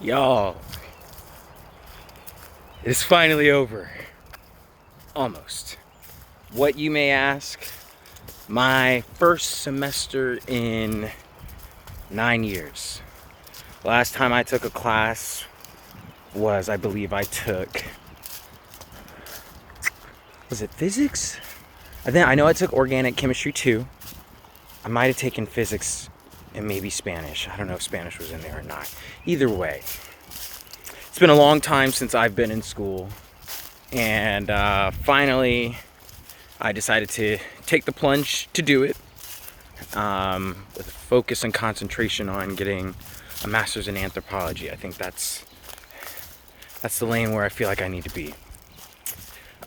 Y'all, it's finally over. Almost. What, you may ask? My first semester in 9 years. Last time I took a class was, I believe I took, was it physics? I know I took organic chemistry too. I might have taken physics and maybe Spanish. I don't know if Spanish was in there or not. Either way, it's been a long time since I've been in school, and finally I decided to take the plunge to do it, with a focus and concentration on getting a master's in anthropology. I think that's the lane where I feel like I need to be.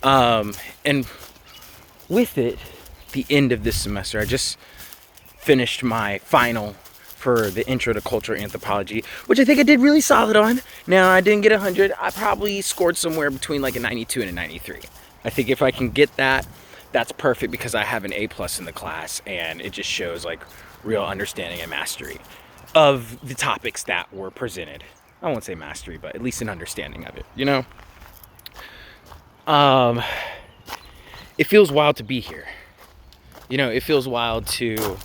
And with it, the end of this semester, I just finished my final for the intro to cultural anthropology, which I think I did really solid on. Now, I didn't get 100. I probably scored somewhere between like a 92 and a 93. I think if I can get that, that's perfect, because I have an A+ in the class, and it just shows like real understanding and mastery of the topics that were presented. I won't say mastery, but at least an understanding of it, you know? It feels wild to be here. You know, it feels wild to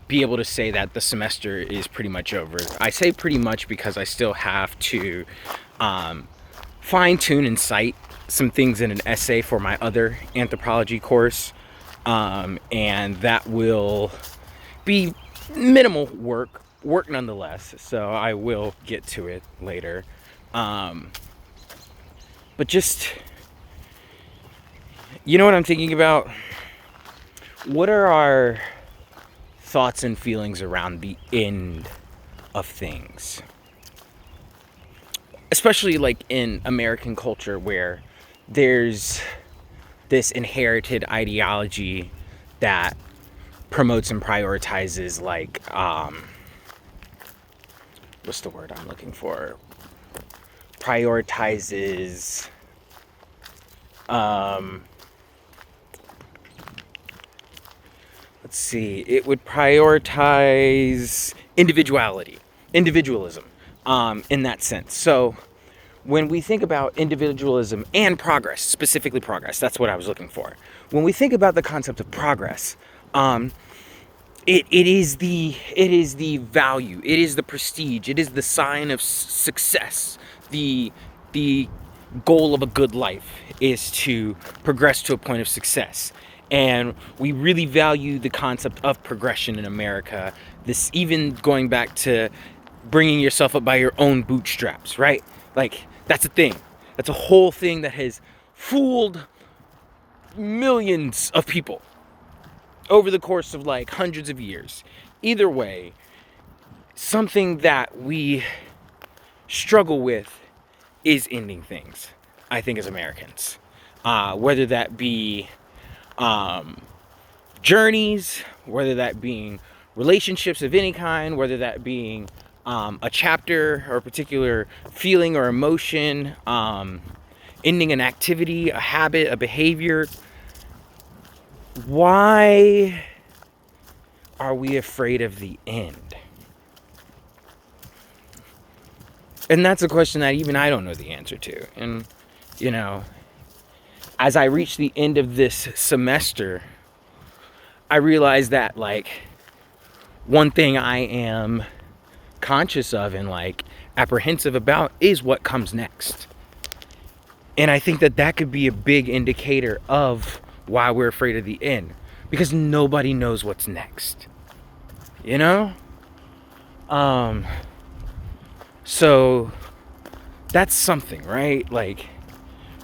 be able to say that the semester is pretty much over. I say pretty much because I still have to fine tune and cite some things in an essay for my other anthropology course, and that will be minimal work nonetheless, so I will get to it later. But just, you know what I'm thinking about? What are our thoughts and feelings around the end of things? Especially like in American culture, where there's this inherited ideology that promotes and prioritizes like, what's the word I'm looking for? Prioritizes, let's see, it would prioritize individualism, in that sense. So when we think about individualism and progress, specifically progress, that's what I was looking for. When we think about the concept of progress, it is the value, it is the prestige, it is the sign of success. The goal of a good life is to progress to a point of success. And we really value the concept of progression in America. This, even going back to bringing yourself up by your own bootstraps, right? Like, that's a thing. That's a whole thing that has fooled millions of people over the course of like hundreds of years. Either way, something that we struggle with is ending things, I think, as Americans. Whether that be journeys, whether that being relationships of any kind, whether that being a chapter or a particular feeling or emotion, ending an activity, a habit, a behavior. Why are we afraid of the end? And that's a question that even I don't know the answer to. And, you know, as I reach the end of this semester, I realize that, like, one thing I am conscious of and, like, apprehensive about is what comes next. And I think that that could be a big indicator of why we're afraid of the end. Because nobody knows what's next. You know? So that's something, right? Like,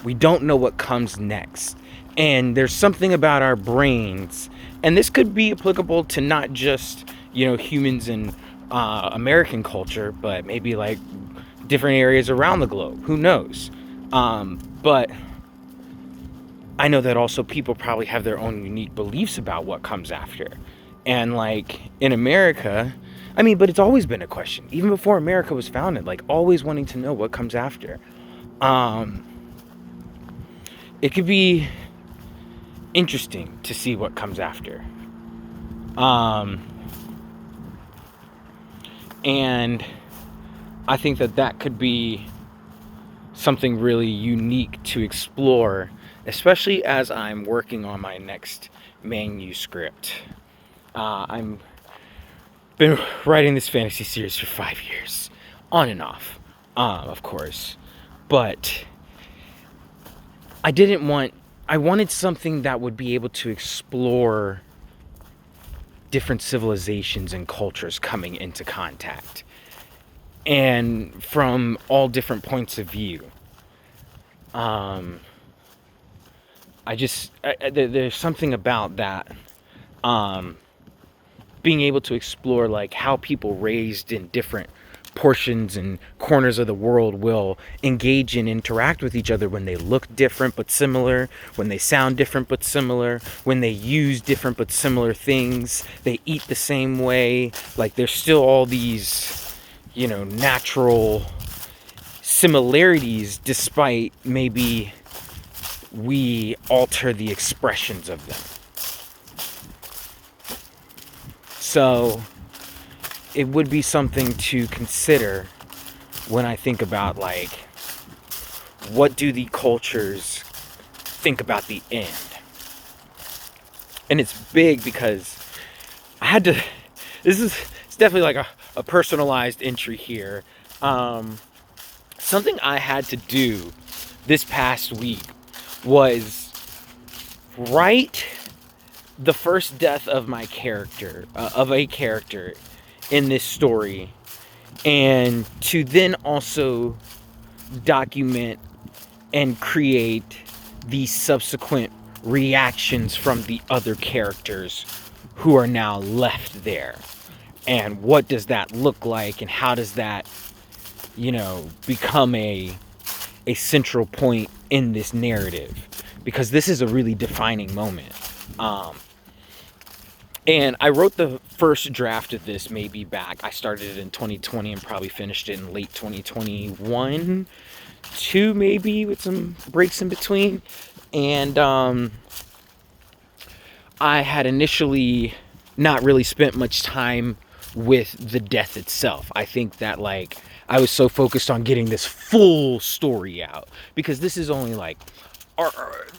we don't know what comes next. And there's something about our brains, and this could be applicable to not just, you know, humans in American culture, but maybe like different areas around the globe. Who knows? But I know that also people probably have their own unique beliefs about what comes after. And like in America, I mean, but it's always been a question, even before America was founded, like always wanting to know what comes after. It could be interesting to see what comes after. And I think that that could be something really unique to explore, especially as I'm working on my next manuscript. I'm been writing this fantasy series for 5 years, on and off, of course, but I wanted something that would be able to explore different civilizations and cultures coming into contact, and from all different points of view. There's something about that, being able to explore like how people raised in different portions and corners of the world will engage and interact with each other when they look different but similar, when they sound different but similar, when they use different but similar things, they eat the same way. Like there's still all these, natural similarities despite maybe we alter the expressions of them. So it would be something to consider when I think about like, what do the cultures think about the end? And it's big because I had to, it's definitely like a personalized entry here. Something I had to do this past week was write the first death of my character, of a character in this story, and to then also document and create the subsequent reactions from the other characters who are now left there. And what does that look like, and how does that, become a central point in this narrative? Because this is a really defining moment. And I wrote the first draft of this maybe back. I started it in 2020 and probably finished it in late 2021, 2 maybe, with some breaks in between. And I had initially not really spent much time with the death itself. I think that like I was so focused on getting this full story out, because this is only like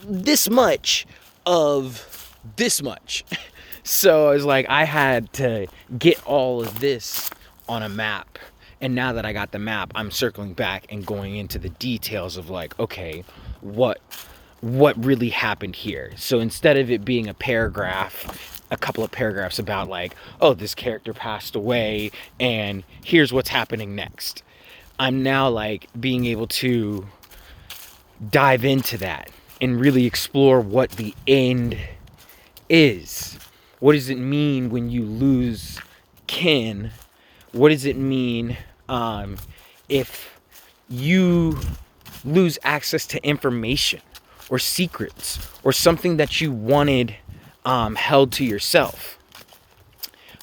this much of this much. So I was like, I had to get all of this on a map. And now that I got the map, I'm circling back and going into the details of like, okay, what really happened here. So instead of it being a couple of paragraphs about like, oh, this character passed away and here's what's happening next, I'm now like being able to dive into that and really explore what the end is. What does it mean when you lose kin? What does it mean if you lose access to information or secrets or something that you wanted held to yourself?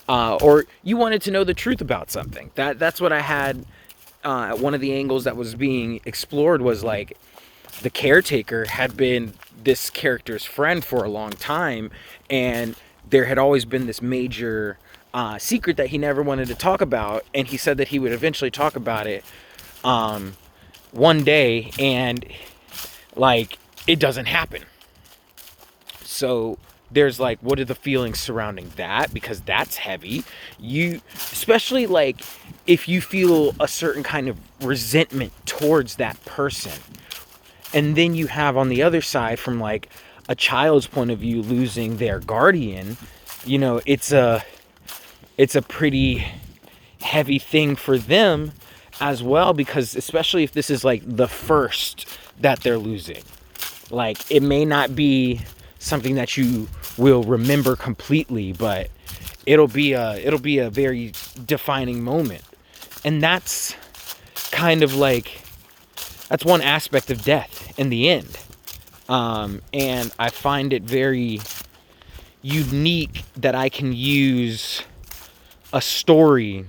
Or you wanted to know the truth about something. That's what I had. One of the angles that was being explored was like, the caretaker had been this character's friend for a long time, and there had always been this major secret that he never wanted to talk about, and he said that he would eventually talk about it one day, and like it doesn't happen. So there's like, what are the feelings surrounding that? Because that's heavy. Especially like if you feel a certain kind of resentment towards that person, and then you have on the other side, from like a child's point of view, losing their guardian, it's a pretty heavy thing for them as well, because especially if this is like the first that they're losing, like it may not be something that you will remember completely, but it'll be a very defining moment. And that's kind of like, that's one aspect of death in the end. And I find it very unique that I can use a story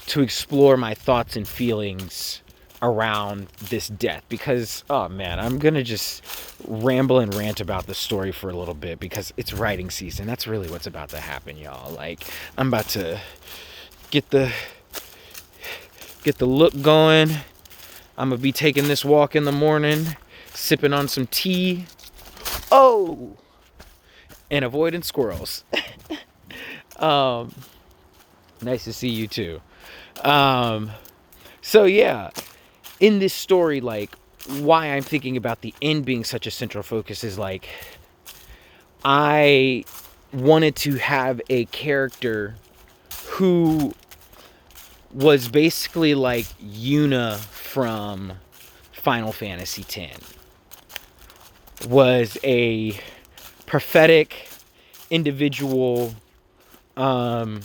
to explore my thoughts and feelings around this death. Because, oh man, I'm gonna just ramble and rant about the story for a little bit, because it's writing season. That's really what's about to happen, y'all. Like, I'm about to get the get the look going. I'm gonna be taking this walk in the morning, sipping on some tea. Oh, and avoiding squirrels. Nice to see you too. So yeah, in this story, like, why I'm thinking about the end being such a central focus is like, I wanted to have a character who was basically like Yuna from Final Fantasy X. Was a prophetic individual who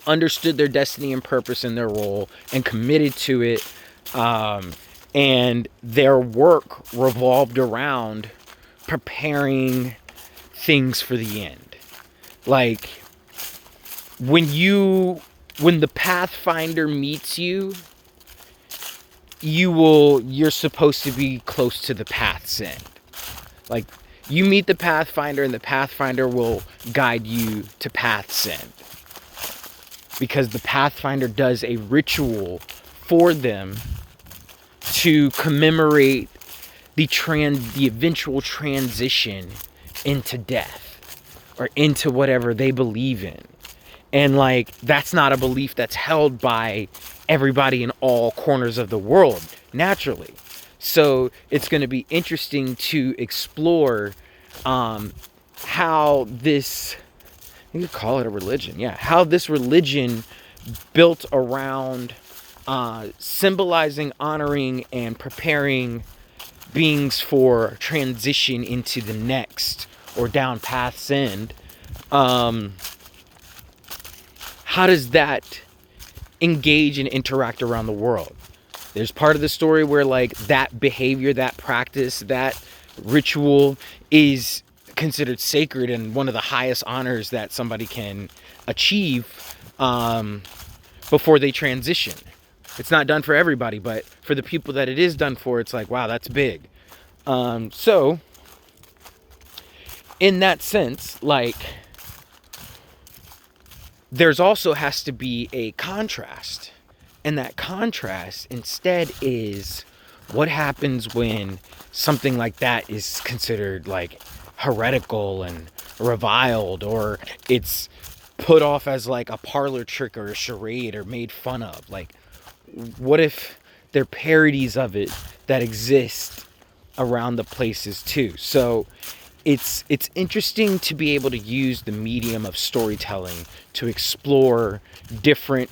understood their destiny and purpose and their role and committed to it, and their work revolved around preparing things for the end. Like, when the Pathfinder meets you, you're supposed to be close to the path's end. Like, you meet the Pathfinder and the Pathfinder will guide you to path's end. Because the Pathfinder does a ritual for them to commemorate the eventual transition into death or into whatever they believe in. And like, that's not a belief that's held by everybody in all corners of the world, naturally. So it's going to be interesting to explore how this, you could call it a religion, yeah, how this religion built around symbolizing, honoring, and preparing beings for transition into the next or down path's end. How does that engage and interact around the world? There's part of the story where like that behavior, that practice, that ritual is considered sacred and one of the highest honors that somebody can achieve before they transition. It's not done for everybody, but for the people that it is done for, it's like, wow, that's big. So in that sense, like, there's also has to be a contrast. And that contrast instead is what happens when something like that is considered like heretical and reviled, or it's put off as like a parlor trick or a charade or made fun of. Like, what if there are parodies of it that exist around the places too? So it's interesting to be able to use the medium of storytelling to explore different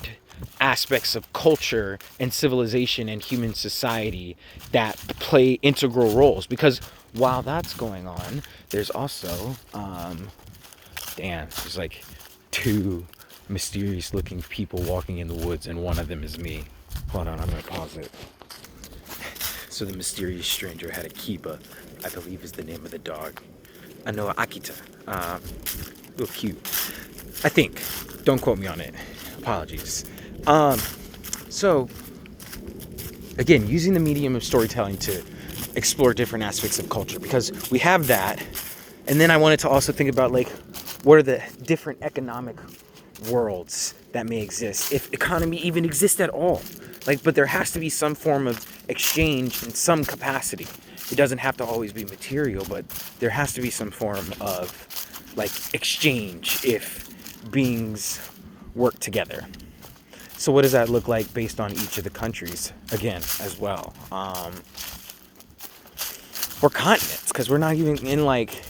aspects of culture and civilization and human society that play integral roles. Because while that's going on, there's also there's like two mysterious looking people walking in the woods, and one of them is me. Hold on, I'm gonna pause it. So the mysterious stranger had a Kiba, I believe is the name of the dog. Anoa Akita. Real cute, I think. Don't quote me on it. Apologies. So again, using the medium of storytelling to explore different aspects of culture, because we have that. And then I wanted to also think about like, what are the different economic worlds that may exist, if economy even exists at all. Like, but there has to be some form of exchange in some capacity. It doesn't have to always be material, but there has to be some form of like exchange if beings work together. So what does that look like based on each of the countries, again, as well? Or continents, because we're not even in like,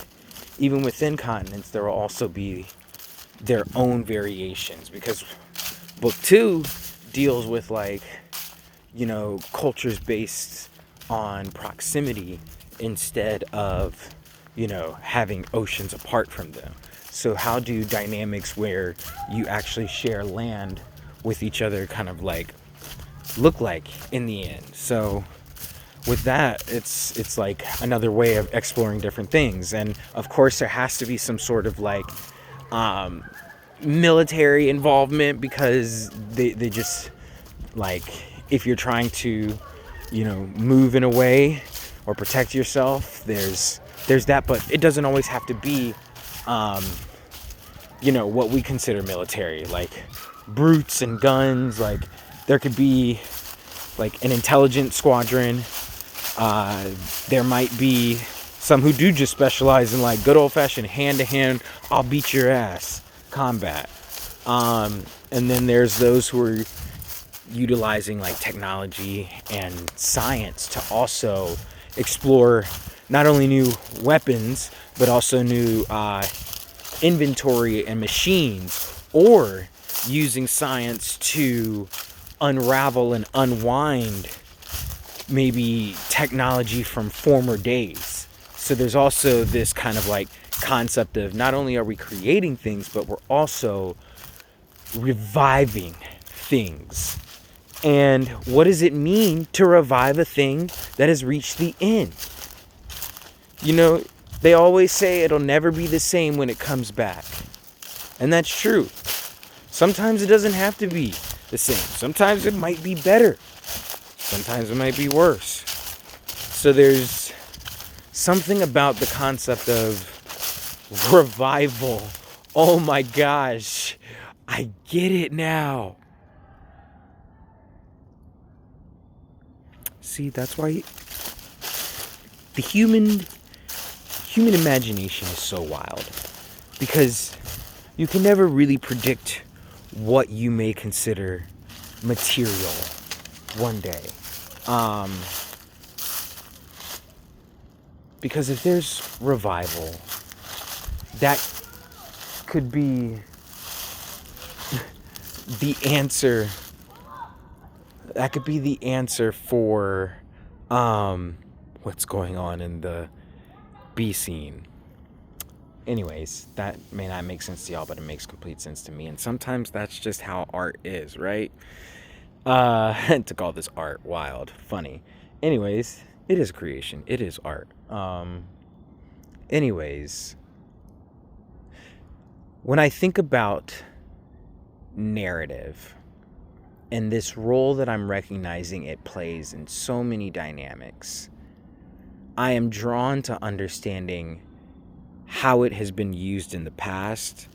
even within continents, there will also be their own variations, because book 2 deals with like, you know, cultures based on proximity instead of, you know, having oceans apart from them. So how do dynamics where you actually share land with each other kind of like look like in the end? So with that, it's like another way of exploring different things. And of course there has to be some sort of like military involvement, because they just like, if you're trying to, you know, move in a way or protect yourself, there's that, but it doesn't always have to be you know, what we consider military, like brutes and guns. Like, There could be like an intelligent squadron. There might be some who do just specialize in like good old-fashioned hand-to-hand, I'll beat your ass combat. And then there's those who are utilizing like technology and science to also explore not only new weapons, but also new inventory and machines, or using science to unravel and unwind maybe technology from former days. So there's also this kind of like concept of not only are we creating things, but we're also reviving things. And what does it mean to revive a thing that has reached the end? You know, they always say it'll never be the same when it comes back. And that's true. Sometimes it doesn't have to be the same. Sometimes it might be better. Sometimes it might be worse. So there's something about the concept of revival. Oh my gosh, I get it now. See, that's why the human imagination is so wild, because you can never really predict what you may consider material one day. Because if there's revival, that could be the answer. That could be the answer for what's going on in the B scene. Anyways, that may not make sense to y'all, but it makes complete sense to me. And sometimes that's just how art is, right? To call this art wild, funny. Anyways, it is creation. It is art. Anyways, when I think about narrative and this role that I'm recognizing it plays in so many dynamics, I am drawn to understanding how it has been used in the past,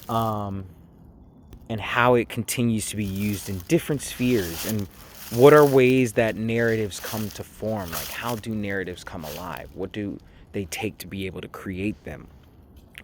and how it continues to be used in different spheres, and what are ways that narratives come to form. Like, how do narratives come alive? What do they take to be able to create them?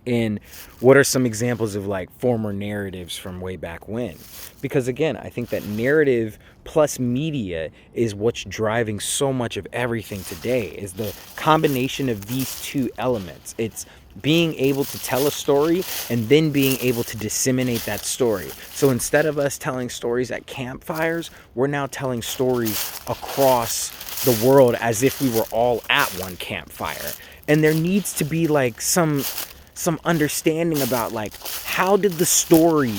And what are some examples of like former narratives from way back when? Because again, I think that narrative plus media is what's driving so much of everything today, is the combination of these two elements. It's being able to tell a story and then being able to disseminate that story. So instead of us telling stories at campfires, we're now telling stories across the world as if we were all at one campfire. And there needs to be like some understanding about like, how did the story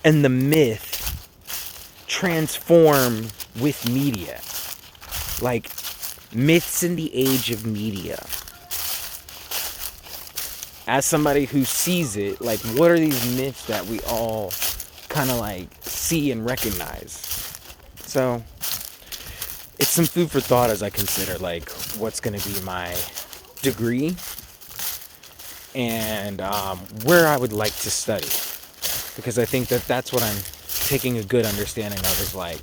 and the myth transform with media? Like, myths in the age of media. As somebody who sees it, like, what are these myths that we all kind of like see and recognize? So it's some food for thought as I consider like what's going to be my degree and where I would like to study, because I think that that's what I'm taking a good understanding of, is like,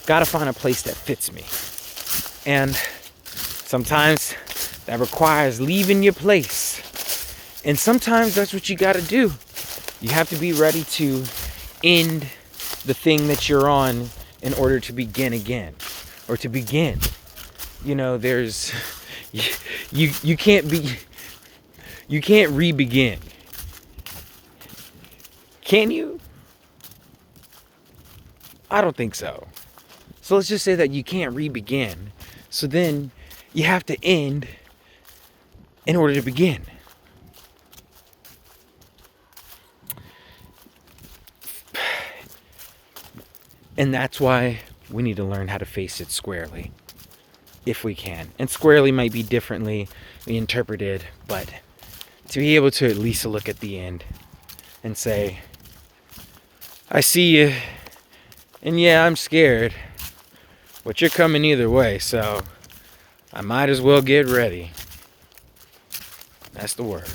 gotta find a place that fits me. And sometimes that requires leaving your place, and sometimes that's what you gotta do. You have to be ready to end the thing that you're on in order to begin again, or to begin. You know, there's you can't re-begin. Can you? I don't think so. So let's just say that you can't re-begin. So then you have to end in order to begin. And that's why we need to learn how to face it squarely, if we can. And squarely might be differently interpreted, but to be able to at least look at the end and say, I see you, and yeah, I'm scared, but you're coming either way, so I might as well get ready. That's the word.